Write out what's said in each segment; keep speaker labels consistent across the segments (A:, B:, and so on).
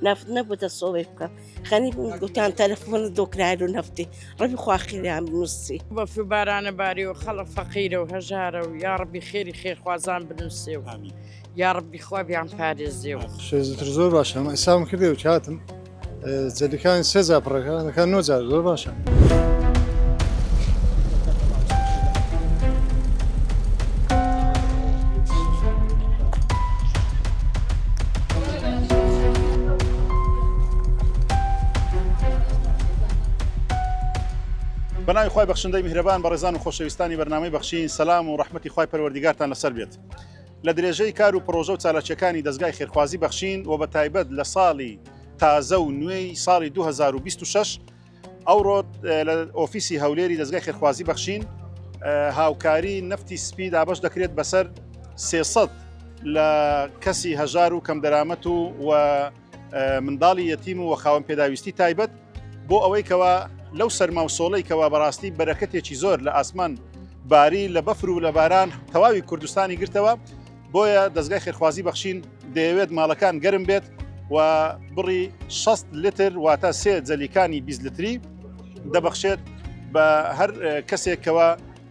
A: نفت نبوت الصوبك خاني قلتان تلفون دوكراي له نفتي ربي خو اخيري عم نصي
B: في باران باري وخلق فقيرة وهجارة ويا ربي خيري خير خوازان بنسيو
C: آمين.
B: يا ربي خوابي عم باريزيو
D: شێزتر زۆر باشە ئەمە ئێسام کردێ و چاتم جەلیکانی سێزا پڕەکە دەکەن نۆجار زۆر باشە.
C: بەناوی خوای بەخشندەی میهرەبان بەڕێزان و خۆشەویستانی بەرنامەی بەخشین سەلام و ڕەحمەتی خوای پەروەردیگارتان لەسەر بێت. لە درێژەی کار و پرۆژە و چالاکیەکانی دەستگای خێرخوازی بەخشین و بە تایبەت لە ساڵی تازە و نوێی ساڵی 2026 ئەوڕۆ لە ئۆفیسی هەولێری دەستگای خێرخوازی بەخشین هاوکاری نفتی سپی دابەش دەکرێت بەسەر 300 لە کەسی هەژار و کەم دەرامەت و منداڵی یەتیم و خاوەن پێداویستی تایبەت بۆ ئەوەی کەوا لەو سەرماوسۆڵەی کەوا بەڕاستی بەرەکەتێکی زۆر لە ئاسمان باری لە بەفر و لە باران تەواوی کوردستانی گرتەوە بۆیە دەستگای خێرخوازی بەخشین دەیەوێت ماڵەکان گەرم بێت و بڕی 6 لتر واتە سێ جەلیکانی 20 لتری دەبەخشێت بە هەر کەسێکەوە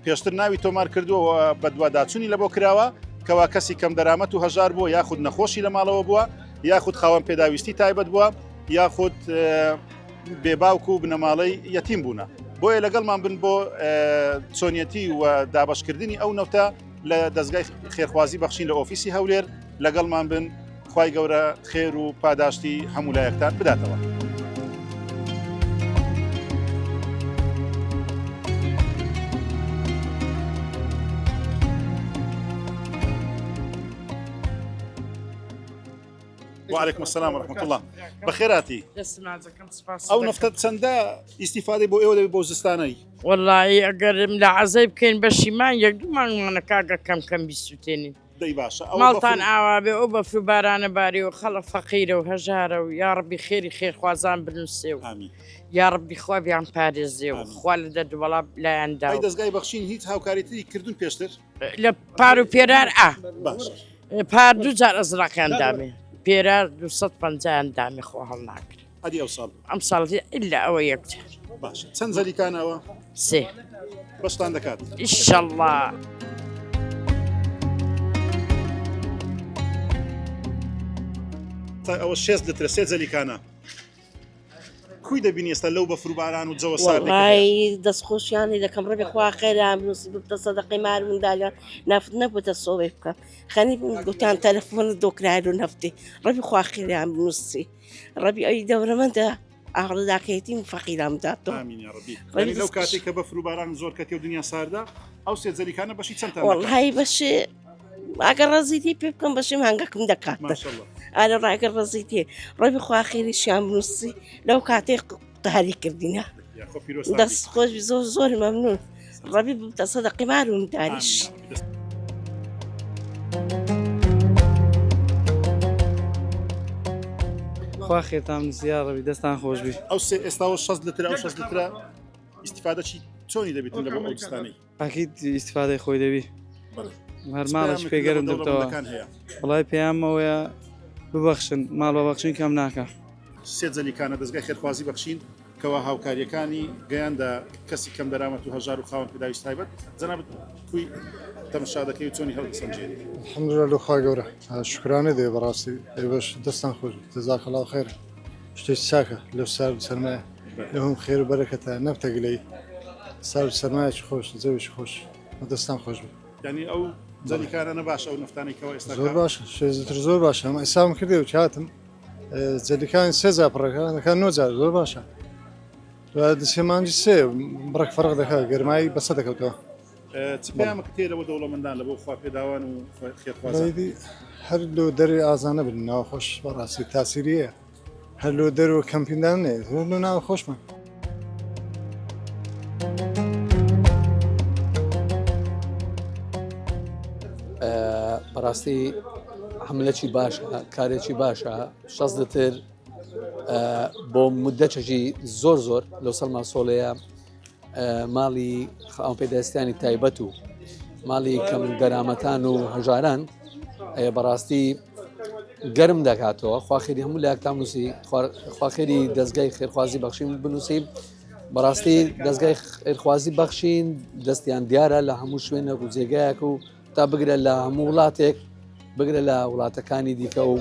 C: پێشتر ناوی تۆمار کردووە بە دوواداچوونی لە بۆ کراوە کەوا کەسی کەم دەرامەت و هەژار بووە یاخود نەخۆشی لە ماڵەوە بووە یاخود خاوەن پێداویستی تایبەت بووە یاخود بێباوک و بنەماڵەی یەتیم بوونە بۆیە لەگەڵمان بن بۆ چۆنیەتی و دابشکردنی ئەو نەوتە لە دەستگای خێرخوازی بەخشین لە ئۆفیسی هەولێر لەگەڵمان بن خوای گەورە خێر و پاداشتی هەموو لایەکتان بداتەوە. وعليكم السلام ورحمة الله بخيراتي أو نفترض سندا استفادة بو إيوه بو زستاني
B: والله أقر من عزيب كين بشي ما يقدر ما نكاغا كم بيستوتيني
C: داي باشا
B: مالتان عوابي أوبا في باران باري وخلق فقيرة وهجارة ويا ربي خيري خير خوازان بنسيو
C: آمين.
B: يا ربي خوابي عم باريزيو خوالد دولا لا عنده
C: هاي دەستگای بەخشین هیچ هاوکاریتری کردون پێشتر
B: لە پار و پێرار
C: باش
B: پار دوو جار ئەزراقیان دامێ پێرار 250 دامی خۆ هەڵ ناکرد
C: هەدی ئەو ساڵ
B: ئەم ساڵی ئللا ئەوە یەکتر
C: باش چەند جەلیکانەوە
B: سێ
C: بەشتان دەکات
B: ئیشەڵڵا
C: ئەوە 6 لتر سێ جەلیکانە کوی دەبینی ئێستا لەو بەفر و باران و جەوە سارد
A: والله دەستخۆشیانی دەکەم ڕێبی خوا خێرا عم نصي بتە سەدەقەی مار منداڵیان نفت نەبوتە سۆبێ بکەم خەنی گوتان تەلەفۆن دۆکرای له نفتی ڕەبی خوا خێری عم نووسی ڕەبی ئەوی دەورەمەندە ئاغڵداکەیەتی فەقیرام داتەوە
C: ئامین یا ڕەبی یعنی لەو کاتێک کە بەفر و باران زۆر کەتی و دنیا ساردا ئەو سێ جەلیکانە بەشی چەندتان
A: والله بەشێ ئەگەر ڕەزیتی پێ بکەم بەشیم هەنگەکم دەکات
C: ماشەڵڵا
A: ئارە ڕاگەر ڕەزیتێ ڕەبی خوا خێریشیان بنووسی لەو کاتێک قوتاری کردینە
C: یا خۆ پیرۆستان
A: دەست خۆش زۆر مەمنون ڕەبی بتە سەدەقەی مار و منداریش
E: خوا خێتان نووسیا ڕەبی دەستان خۆش بی
C: ئەو سێ ئێستاوە 6 لتر ئەو 6 لترە ئیسیفادەی چۆنی دەبێتن لە بۆ ئەو دستانەی
E: ئاکیت ئیسیفادەی خۆی دەبی هەرماڵش پێگەرم دەبتەوە وڵای پێیانمەوەیە ببەخشن ماڵ بەبەخشین کەم ناکە
C: سێ جەلیکانە دەستگای خێرخوازی بەخشین کەوا هاوکاریەکانی گەیاندا کەسی کەم دەرامەت و هەژار و خاوەن پێداویست تایبەت جەنابەت کوی تەمەشا دەکەی و چۆنی هەڵسەنجێنی
D: الحەمدولله لەو خوا گەورە شکرانە دێ بەڕاستی ئێوەش دەستان خۆش جەزاکەڵڵاو خێر شتێک چاکە لەو سار سەرمایە لەهەم خێر و بەرەکەتە نەبتەگلەی سار سەرمایەکی خۆش جەویش خۆش دەستان خۆش بێ
C: یعنی ئەو جەلیکانە نەباش ئەو نفتانەی کەەوە ئێستا
D: زۆر باشە شێزتر زۆر باشە ئەمە ئێسام کردێ و چاتم جەلیکانی سێزا پڕەکە دەکەن نۆجار زۆر باشە دسێمانجی سێ بڕێک فەرق دەکات گەرمایی بەسە دەکەوتەوە
C: چ پێیامەکە تێرەوە دەوڵەمەندان لە بۆ خوا پێداوان و خێرخوازان
D: هەر لۆ دەری ئازانە بن ناوە خۆش بەڕاستی تاسیریە هەر لۆ دەرەوە کەمپیندان نێ زۆر لۆ ناوە خۆشمان
F: بەڕاستی حملەی باشە کارێکی باشە 6 لتر بۆ مدەچەکی زۆر لەو سەلما سۆڵەیە ماڵی خاوەن پێداویستیانی تایبەت و ماڵی کەم دەرامەتان و هەژاران بەڕاستی گەرم دەکاتەوە خواخێری هەموو لە یەکتان نووسی خواخێری دەستگای خێرخوازی بەخشین بنووسیم بەڕاستی دەستگای خێرخوازی بەخشین دەستیان دیارە لە هەموو شوێنێک و جێگایەک و تا بگرە لە هەموو وڵاتێک بگرە لە وڵاتەکانی دیکە و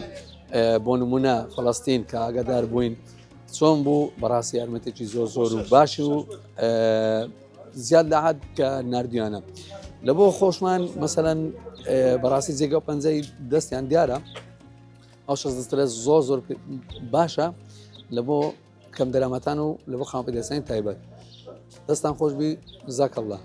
F: بۆ نمونە فەڵەستین کە ئاگادار بووین چۆن بوو بەڕاستی یارمەتێکی زۆر و باشی و زیاد لە حد کە نردویانە لە بۆ خۆشمان مەسەلەن بەڕاستی جێگە و پەنجەی دەستیان دیارە ئەو شەزدەسترە زۆر باشە لە بۆ کەم دەرامەتان و لە بۆ خاوەنپێدەستانی تایبەت دەستان خۆشبی جزاکەڵڵا.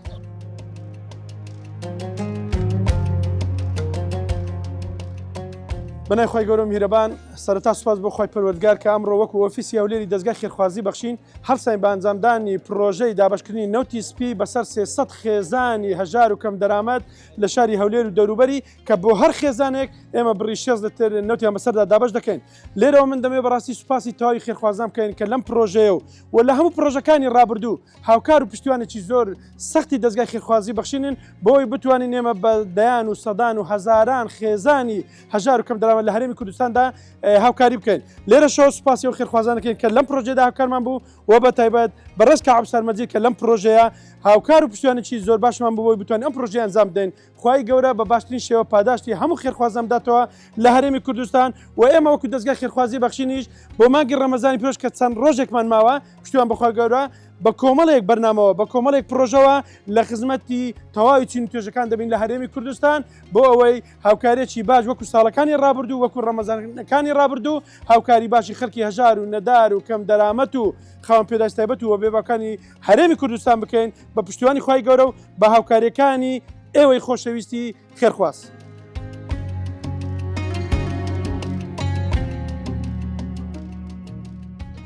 G: بەنای خۆی گەورە میهرەبان سەرەتا سوپاس بۆ خۆی پەروەردگار کە ئەمڕۆ وەکو ئۆفیسی هەولێری دەستگای خێرخوازی بەخشین هەڵسەنگ بە ئەنجامدانی پرۆژەی دابەشکردنی نەوتی سپی بەسەر 300 خێزانی هەژار و کەم دەرامەت لە شاری هەولێر و دەوروبەری کە بۆ هەر خێزانێک ئێمە بڕی 6 لتر نەوتیان بەسەردا دابەش دەکەین. لێرەوە من دەمێ بەڕاستی سوپاسی تەواوی خێرخوازان بکەین کە لەم پرۆژەیە و لە هەموو پرۆژەکانی ڕابردوو هاوکار و پشتیوانێکی زۆر سەختی دەستگای خێرخوازی بەخشینن بۆی بتوانین ئێمە بە دەیان و سەدان و هەزاران خێزانی هەژار و کەم دەرامەت لە هەرێمی کوردستاندا هاوکاری بکەین. لێرە شەو سوپاسی و خێرخوازانەکەین کە لەم پرۆژەیەدا هاوکارمان بوو و بە تایبەت بەڕێز کەعب سارمەجی کە لەم پرۆژەیە هاوکار و پشتیوانێکی زۆر باشمان بوو بۆی بتوانین ئەم پرۆژەیە ئەنجام بدەین. خوای گەورە بە باشترین شێوە پاداشتی هەموو خێرخوازان بداتەوە لە هەرێمی کوردستان و ئێمە وەکو دەستگای خێرخوازی بەخشینیش بۆ مانگی ڕەمەزانی پێش کە چەند ڕۆژێکمان ماوە پشتیوان بەخوای گەورە بە کۆمەڵێک بەرنامەوە بە کۆمەڵێک پرۆژەوە لە خزمەتی تەواوی چین و توێژەکان دەبین لە هەرێمی کوردستان بۆ ئەوەی هاوکارێکی باش وەکو ساڵەکانی ڕابردوو وەکو ڕەمەزانەکانی ڕابردوو هاوکاری باشی خەڵکی هەژار و نەدار و کەم دەرامەت و خاوەن پێداش تایبەت و بێباکانی هەرێمی کوردستان بکەین بە پشتیوانی خوای گەورە و بە هاوکاریەکانی ئێوەی خۆشەویستی خێرخواز.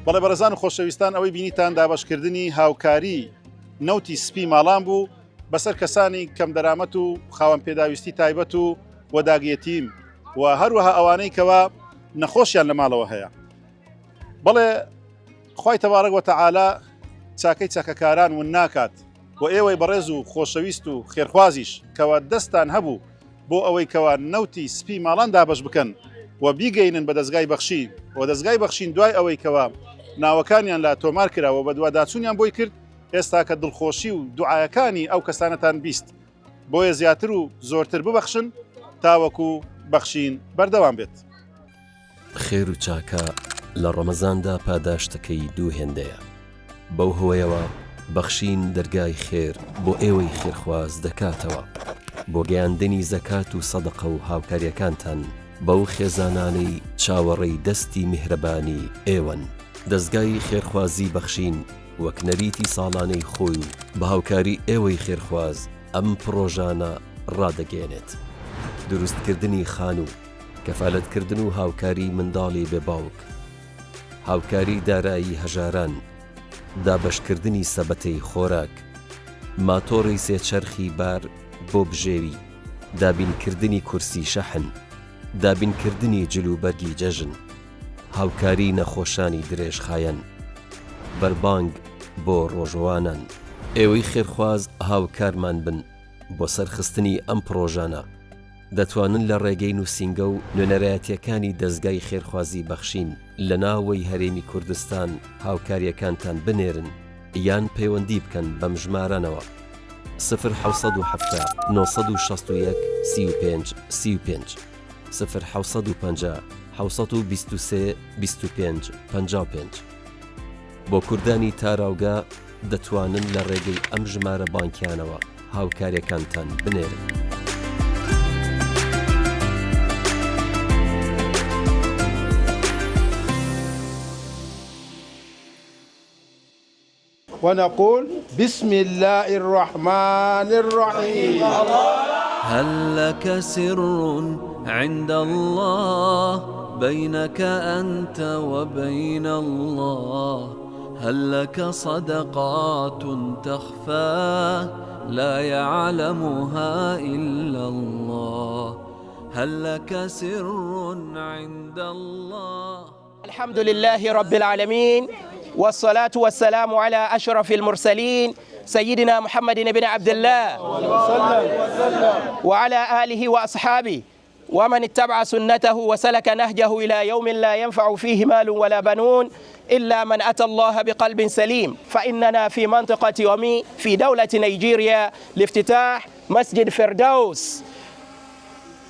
C: بەڵێ بەڕێزان و خۆشەویستان ئەوەی بینیتان دابەشکردنی هاوکاری نەوتی سپی ماڵان بوو بەسەر کەسانی کەم دەرامەت و خاوەن پێداویستی تایبەت و وەداگیەتیم و هەروەها ئەوانەی کەوا نەخۆشیان لە ماڵەوە هەیە. بەڵێ خوای تەبارەک وەتەعالا چاکەی چاکەکاران ون ناکات و ئێوەی بەڕێز و خۆشەویست و خێرخوازیش کەوا دەستان هەبوو بۆ ئەوەی کەوا نەوتی سپی ماڵان دابەش بکەن و بیگەینن بە دەستگای بەخشین و دەستگای بەخشین دوای ئەوەی کەوا ناوەکانیان لە تۆمار کراوە بە دوواداچوونیان بۆی کرد ئێستا کە دڵخۆشی و دوعایەکانی ئەو کەسانەتان بیست بۆیە زیاتر و زۆرتر ببەخشن تاوەکو بەخشین بەردەوام بێت.
H: خێر و چاکە لە ڕەمەزاندا پاداشتەکەی دوو هێندەیە بەو هۆیەوە بەخشین دەرگای خێر بۆ ئێوەی خێرخواز دەکاتەوە بۆ گەیاندنی زەکات و سەدەقە و هاوکاریەکانتان بەو خێزانانەی چاوەڕێی دەستی میهرەبانی ئێوەن. دەستگای خێرخوازی بەخشین وەک نەریتی ساڵانەی خۆی و بە هاوکاری ئێوەی خێرخواز ئەم پرۆژانە ڕادەگەێنێت. دروستکردنی خان و کەفالەتکردن و هاوکاری منداڵی بێباوک، هاوکاری دارایی هەژاران، دابەشکردنی سەبەتەی خۆراک، ماتۆڕی سێچەرخی بار بۆ بژێوی، دابینکردنی کورسی شەحن، دابینکردنی جلوبەرگی جەژن، هاوکاری نەخۆشانی درێژخایەن، بەربانگ بۆ ڕۆژوانان. ئێوەی خێرخواز هاوکارمان بن بۆ سەرخستنی ئەم پرۆژانە دەتوانن لە ڕێگەی نووسینگە و نوێنەرایەتیەکانی دەستگای خێرخوازی بەخشین لە ناوەی هەرێمی کوردستان هاوکاریەکانتان بنێرن یان پەیوەندی بکەن بەم ژمارانەوە 1970 961 35 35 1950 723 25 55. بۆ کوردانی تاراوگا دەتوانن لە ڕێگەی ئەم ژمارە بانکیانەوە هاوکاریەکانتان بنێرن.
I: ونقول بسم الله الرحمن الرحيم.
J: هل لك سر عند الله بينك أنت وبين الله؟ هل لك صدقات تخفى لا يعلمها إلا الله؟ هل لك سر عند الله؟
K: الحمد لله رب العالمين والصلاة والسلام على أشرف المرسلين سيدنا محمد بن عبد الله وعلى آله وأصحابه ومن اتبع سنته وسلك نهجه إلى يوم لا ينفع فيه مال ولا بنون إلا من أتى الله بقلب سليم. فإننا في منطقة يومي في دولة نيجيريا لافتتاح مسجد فردوس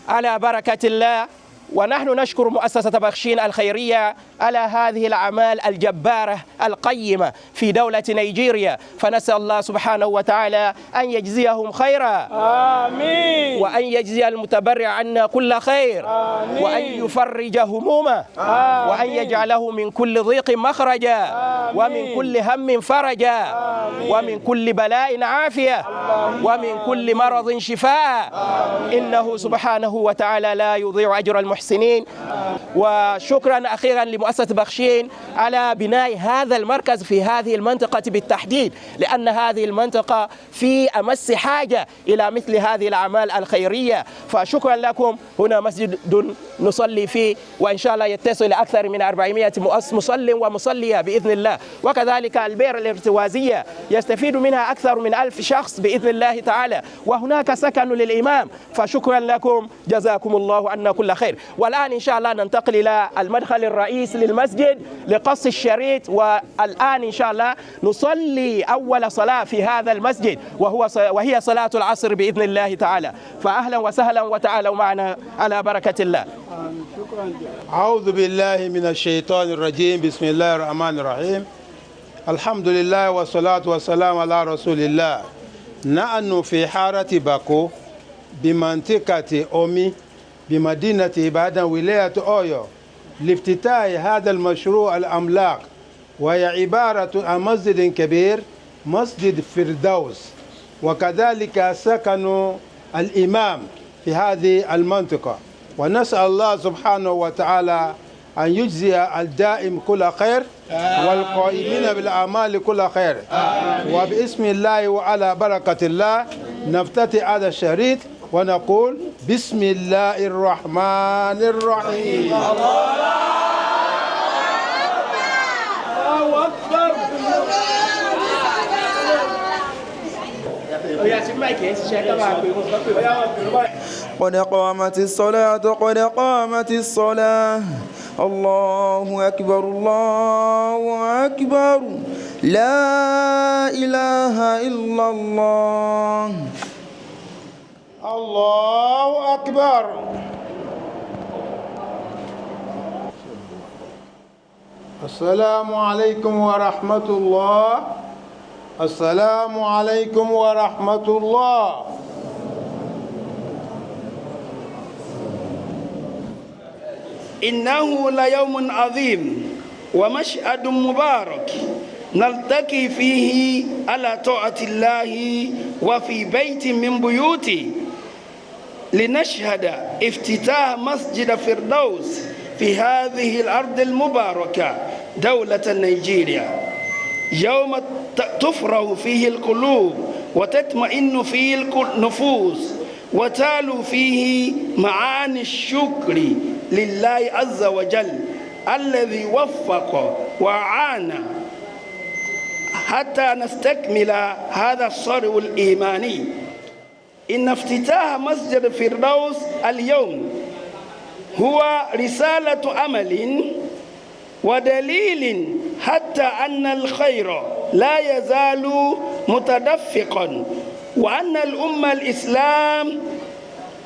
K: على بركة الله، ونحن نشكر مؤسسة بخشين الخيرية على هذه الأعمال الجبارة القيمة في دولة نيجيريا، فنسأل الله سبحانه وتعالى أن يجزيهم خيرا، آمين، وأن يجزي المتبرع عنا كل خير، آمين، وأن يفرج همومه، آمين، وأن يجعله من كل ضيق مخرجا، آمين، ومن كل هم فرجا، آمين، ومن كل بلاء عافية، ومن كل مرض شفاء، إنه سبحانه وتعالى لا يضيع أجر المحسنين. وشكرا أخيرا لمؤسسة بخشين على بناء هذا المركز في هذه المنطقة بالتحديد، لأن هذه المنطقة في أمس حاجة إلى مثل هذه الأعمال الخيرية. فشكرا لكم. هنا مسجد نصلي فيه، وإن شاء الله يتصل أكثر من 400 مصل ومصلية بإذن الله، وكذلك البئر الارتوازية يستفيد منها أكثر من 1000 شخص بإذن الله تعالى، وهناك سكن للإمام. فشكرا لكم، جزاكم الله عنا كل خير. والآن إن شاء الله ننتقل إلى المدخل الرئيس للمسجد لقص الشريط، والآن إن شاء الله نصلي أول صلاة في هذا المسجد وهي صلاة العصر بإذن الله تعالى. فأهلا وسهلا وتعالوا معنا على بركة الله.
I: أعوذ بالله من الشيطان الرجيم. بسم الله الرحمن الرحيم. الحمد لله والصلاة والسلام على رسول الله. نحن في حارة باكو بمنطقة أومي بمدينة إبادة ولاية أويو لافتتاح هذا المشروع العملاق، وهي عبارة عن مسجد كبير، مسجد فردوس، وكذلك سكن الإمام في هذه المنطقة. ونسأل الله سبحانه وتعالى أن يجزي الدائم كل خير والقائمين بالأعمال كل خير. وباسم الله وعلى بركة الله نفتتح هذا الشريط ونقول بسم الله الرحمن الرحيم. الله أكبر.
L: قد قامت الصلاة، قد قامت الصلاة. الله أكبر، الله أكبر، لا إله إلا الله.
I: الله أكبر. السلام عليكم ورحمة الله. السلام عليكم ورحمة الله.
M: إنه ليوم عظيم ومشهد مبارك نلتقي فيه على طاعة الله وفي بيت من بيوته لنشهد افتتاح مسجد فردوس في هذه الأرض المباركة دولة نيجيريا، يوم تفرح فيه القلوب وتطمئن فيه النفوس وتالو فيه معاني الشكر لله عز وجل الذي وفق وعانى حتى نستكمل هذا الصرع الإيماني. إن افتتاح مسجد فردوس اليوم هو رسالة أمل ودليل حتى أن الخير لا يزال متدفقا، وأن الأمة الإسلام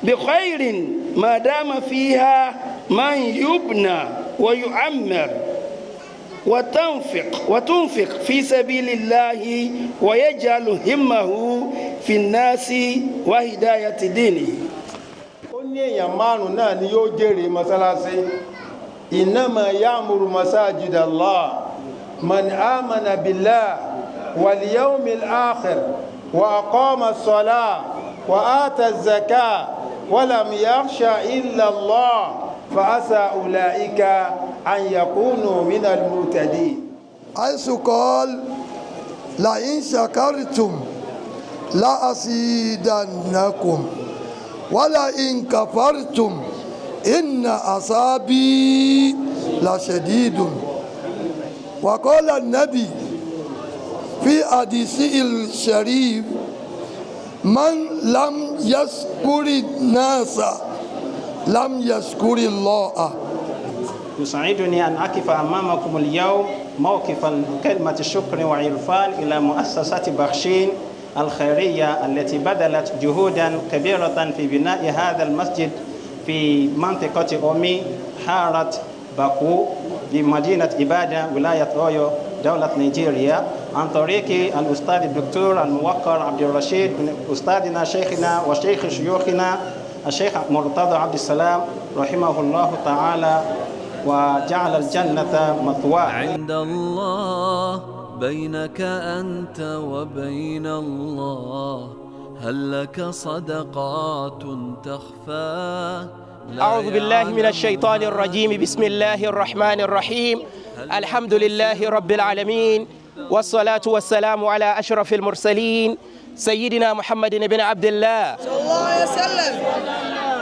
M: بخير ما دام فيها من يبنى ويعمر وتنفق في سبيل الله ويجعل همه في الناس وهداية دينه.
I: إنما يعمر مساجد الله من آمن بالله واليوم الآخر وأقام الصلاة وآتى الزكاة ولم يخشى إلا الله فعسى أولئك أن يكونوا من المهتدين.
N: حيث قال لئن شكرتم لأزيدنكم ولئن كفرتم إن عذابي لشديد. وقال النبي في حديثه الشريف من لم يشكر الناس لم يشكر الله.
K: يسعدني أن أقف أمامكم اليوم موقفا كلمة شكر وعرفان إلى مؤسسة بخشين الخيرية التي بذلت جهودا كبيرة في بناء هذا المسجد في منطقة أومي حارة باكو بمدينة إبادة ولاية أويو دولة نيجيريا عن طريق الأستاذ الدكتور الموقر عبد الرشيد أستاذنا شيخنا وشيخ شيوخنا الشيخ مرتضى عبد السلام رحمه الله تعالى وجعل الجنة مثواه.
J: عند الله بينك أنت وبين الله هل لك صدقات تخفى؟
K: أعوذ بالله من الشيطان الرجيم. بسم الله الرحمن الرحيم. الحمد لله رب العالمين والصلاة والسلام على أشرف المرسلين سيدنا محمد بن عبد الله صلى الله عليه وسلم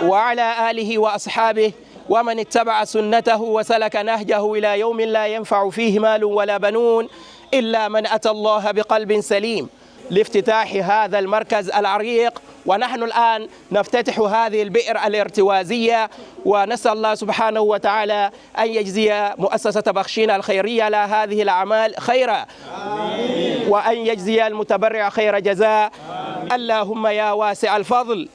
K: وعلى آله وأصحابه ومن اتبع سنته وسلك نهجه إلى يوم لا ينفع فيه مال ولا بنون إلا من أتى الله بقلب سليم، لافتتاح هذا المركز العريق. ونحن الآن نفتتح هذه البئر الارتوازية، ونسأل الله سبحانه وتعالى أن يجزي مؤسسة بخشين الخيرية على هذه الأعمال خيرا، وأن يجزي المتبرع خير جزاء. اللهم يا واسع الفضل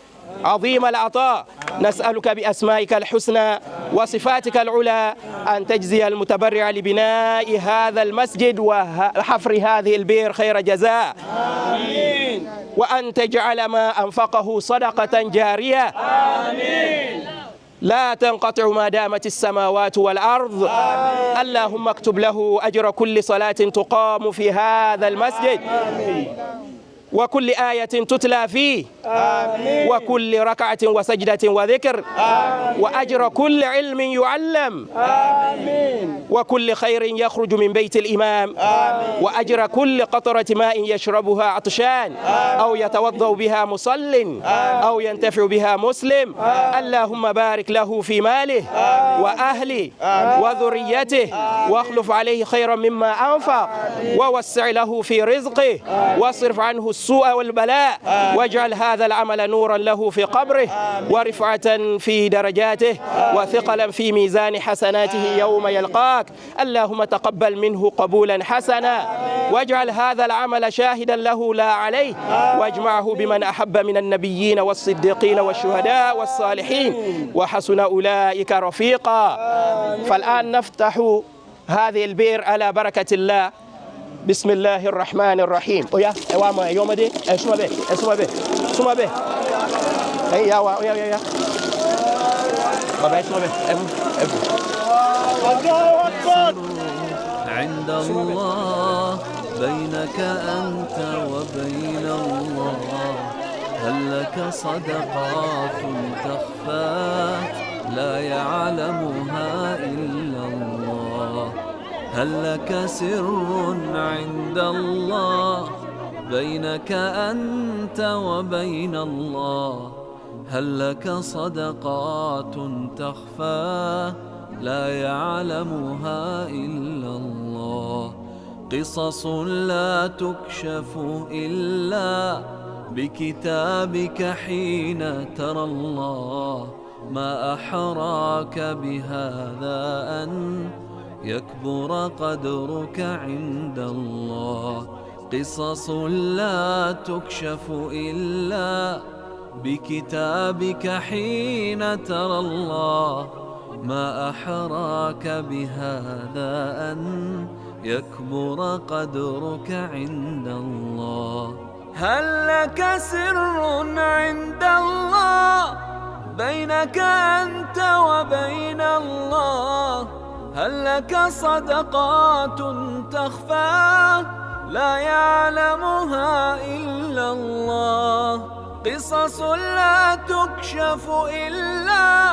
K: عظيم العطاء، نسألك بأسمائك الحسنى وصفاتك العلى أن تجزي المتبرع لبناء هذا المسجد وحفر هذه البئر خير جزاء، آمين. وأن تجعل ما أنفقه صدقة جارية، آمين. لا تنقطع ما دامت السماوات والأرض، آمين. اللهم اكتب له أجر كل صلاة تقام في هذا المسجد، آمين. وكل آية تتلى فيه، آمين. وكل ركعة وسجدة وذكر، آمين. وأجر كل علم يعلم، آمين. وكل خير يخرج من بيت الإمام، آمين. وأجر كل قطرة ماء يشربها عطشان، آمين. أو يتوضأ بها مصل، آمين. أو ينتفع بها مسلم، آمين. اللهم بارك له في ماله، آمين. وأهله، آمين. وذريته، آمين. واخلف عليه خيرا مما أنفق، آمين. ووسع له في رزقه، آمين. واصرف عنه السوء والبلاء، واجعل هذا العمل نورا له في قبره، ورفعة في درجاته، وثقلا في ميزان حسناته يوم يلقاك. اللهم تقبل منه قبولا حسنا، واجعل هذا العمل شاهدا له لا عليه، واجمعه بمن أحب من النبيين والصديقين والشهداء والصالحين، وحسن أولئك رفيقا. فالآن نفتح هذه البئر على بركة الله. بسم الله الرحمن الرحيم. ويا واما يوم دي اسمع به اسمع به اسمع به اي يا بابا اسمع به
J: الله أكبر. عند الله بينك أنت وبين الله هل لك صدقات تخفى لا يعلمها إلا الله هل لك سر عند الله بينك أنت وبين الله هل لك صدقات تخفى لا يعلمها إلا الله قصص لا تكشف إلا بكتابك حين ترى الله ما أحراك بهذا أن يكبر قدرك عند الله قصص لا تكشف إلا بكتابك حين ترى الله ما أحراك بهذا أن يكبر قدرك عند الله هل لك سر عند الله بينك أنت وبين الله هل لك صدقات تخفى لا يعلمها إلا الله قصص لا تكشف إلا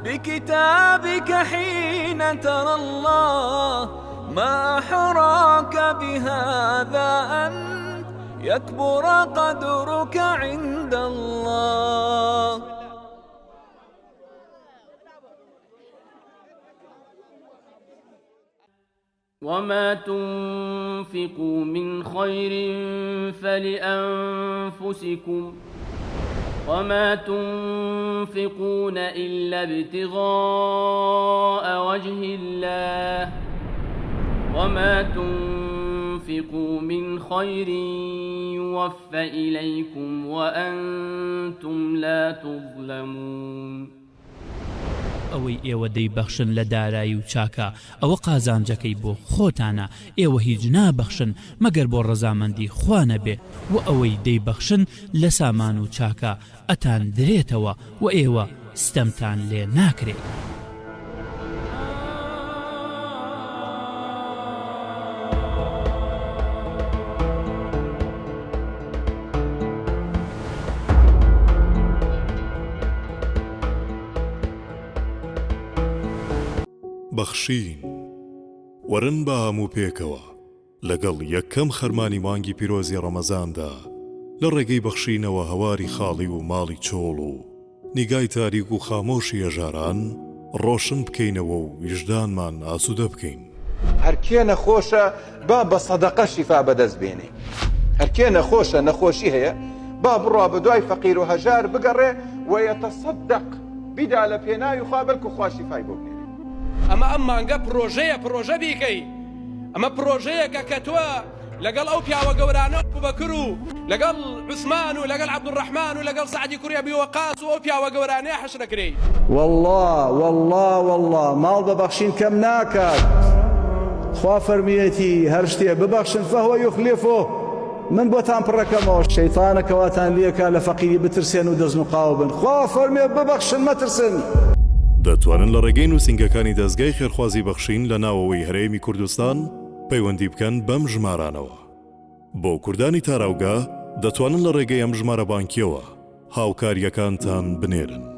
J: بكتابك حين ترى الله ما أحراك بهذا أن يكبر قدرك عند الله
O: وما تنفقوا من خير فلأنفسكم
J: وما تنفقون إلا ابتغاء وجه الله وما تنفقوا من خير يوفى إليكم وأنتم لا تظلمون
O: ئەوەی ئێوە دەیبەخشن لە دارایی و چاکە ئەوە قازانجەکەی بۆ خۆتانە ئێوە هیچ نابەخشن مەگەر بۆ ڕەزامەندی خوا نەبێ و ئەوەی دەیبەخشن لە سامان و چاکە ئەتان درێتەوە و ئێوە ستەمتان لێ ناکرێت.
P: بەخشین وەرن بە هەموو پێکەوە لەگەڵ یەکەم خەرمانی مانگی پیرۆزی ڕەمەزاندا لە ڕێگەی بەخشینەوە هەواری خاڵی و ماڵی چۆڵ و نیگای تاریک و خامۆشی هەژاران ڕۆشن بکەینەوە و ویژدانمان ئاسوودە بکەین.
Q: هەرکێ نەخۆشە با بە سەدەقە شیفا بەدەست بێنێ، هەرکێ نەخۆشە نەخۆشی هەیە با بڕوا بە دوای فەقیر و هەژار بگەڕێ و یەتەسەدەق بیدا لە پێناوی خوا بەلکو خوا شیفای بۆ بنێ.
R: ئەمە ئەم مانگە پرۆژە بیکەی، ئەمە پرۆژەیەکە کە تۆ لەگەڵ ئەو پیاوە گەورانە بوبەکر و لەگەڵ عوسمان و لەگەڵ عەبدوڕەحمان و لەگەڵ سەعدی کوڕی ئەبی وەقاس و ئەو پیاوە گەورانەیە حەشر دەکرێ.
S: والله ماڵ ببەخشین کەم ناکات. خوا فەرمیەتی هەر شتێ ببەخشن فەهوە یوخلیفۆ. من بۆتان پڕەکەمەوە شەیتانە کەواتان لێکا لە فەقیری بترسێن و دەزن و قاو بن. خوا فەرمێ ببەخشن مەترسن.
P: دەتوانن لە ڕێگەی نووسنگەکانی دەستگای خێرخوازی بەخشین لە ناوەوەی هەرێمی کوردستان پەیوەندی بکەن بەم ژمارانەوە. بۆ کوردانی تاراوگا دەتوانن لە ڕێگەی ئەم ژمارە بانکیەوە هاوکاریەکانتان بنێرن.